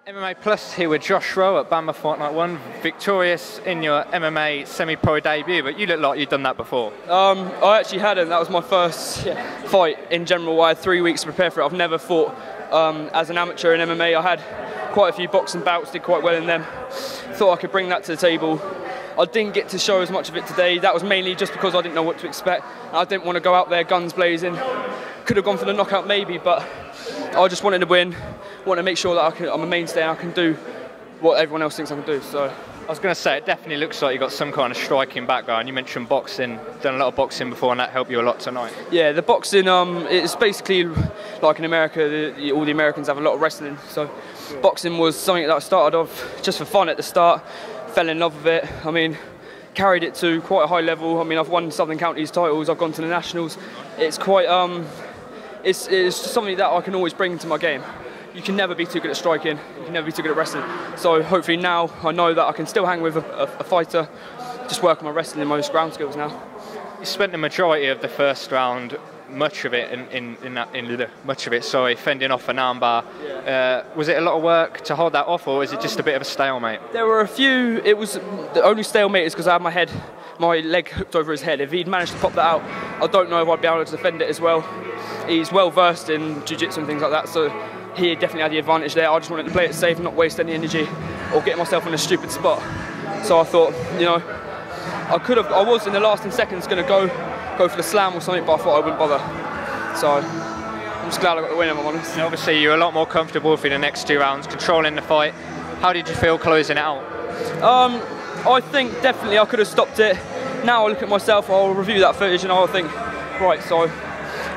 MMA Plus here with Josh Rowe at BAMMA Fortnight 1, victorious in your MMA semi-pro debut, but you look like you'd done that before. I actually hadn't. That was my first fight in general. I had 3 weeks to prepare for it. I've never fought as an amateur in MMA. I had quite a few boxing bouts, did quite well in them. Thought I could bring that to the table. I didn't get to show as much of it today. That was mainly just because I didn't know what to expect. I didn't want to go out there guns blazing. Could have gone for the knockout maybe, but I just wanted to win. Want to make sure that I'm a mainstay and I can do what everyone else thinks I can do. So I was going to say, it definitely looks like you've got some kind of striking background. You mentioned boxing, done a lot of boxing before, and that helped you a lot tonight. Yeah, the boxing, it's basically like in America, all the Americans have a lot of wrestling. So boxing was something that I started off just for fun at the start, fell in love with it. I mean, carried it to quite a high level. I mean, I've won Southern Counties titles, I've gone to the Nationals. It's quite, it's something that I can always bring to my game. You can never be too good at striking, you can never be too good at wrestling. So hopefully now I know that I can still hang with a fighter, just work on my wrestling and my ground skills now. You spent the majority of the first round, much of it fending off an armbar. Yeah. Was it a lot of work to hold that off, or is it just a bit of a stalemate? There were a few. It was the only stalemate is because I had my leg hooked over his head. If he'd managed to pop that out, I don't know if I'd be able to defend it as well. He's well versed in jiu-jitsu and things like that, so he definitely had the advantage there. I just wanted to play it safe and not waste any energy or get myself in a stupid spot. So I thought, you know, I was in the last 10 seconds going to go for the slam or something, but I thought I wouldn't bother. So I'm just glad I got the win, if I'm honest. And obviously you're a lot more comfortable for the next 2 rounds, controlling the fight. How did you feel closing it out? I think definitely I could have stopped it. Now I look at myself, I'll review that footage and I'll think, right, so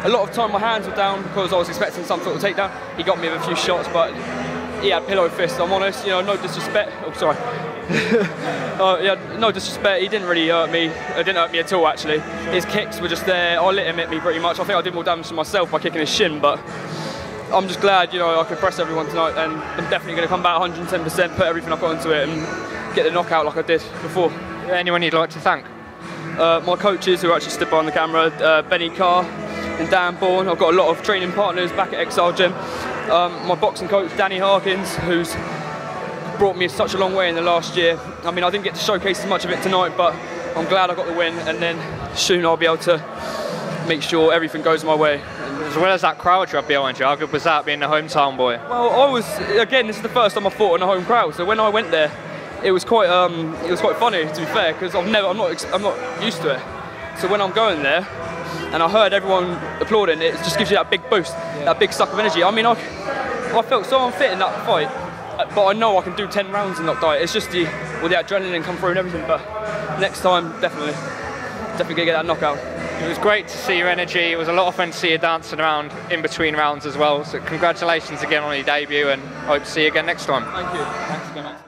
a lot of time my hands were down because I was expecting some sort of takedown. He got me with a few shots, but he had pillow fists, I'm honest, you know, no disrespect. Oh, sorry. Yeah, no disrespect, he didn't really hurt me. It didn't hurt me at all, actually. His kicks were just there. I let him hit me pretty much. I think I did more damage to myself by kicking his shin, but I'm just glad, you know, I could press everyone tonight, and I'm definitely going to come back 110%, put everything I got into it, and get the knockout like I did before. Anyone you'd like to thank? My coaches who actually stood behind the camera, Benny Carr and Dan Bourne. I've got a lot of training partners back at Exile Gym. My boxing coach, Danny Harkins, who's brought me such a long way in the last year. I mean, I didn't get to showcase as much of it tonight, but I'm glad I got the win, and then soon I'll be able to make sure everything goes my way. As well as that crowd you had behind you, how good was that being the hometown boy? Well, again, this is the first time I fought in a home crowd, so when I went there, it was quite funny, to be fair, because I'm not used to it. So when I'm going there, and I heard everyone applauding, it just gives you that big boost, that big suck of energy. I mean, I felt so unfit in that fight, but I know I can do 10 rounds and not die. It's just the adrenaline come through and everything, but next time, definitely gonna get that knockout. It was great to see your energy. It was a lot of fun to see you dancing around in between rounds as well. So congratulations again on your debut, and I hope to see you again next time. Thank you. Thanks very much.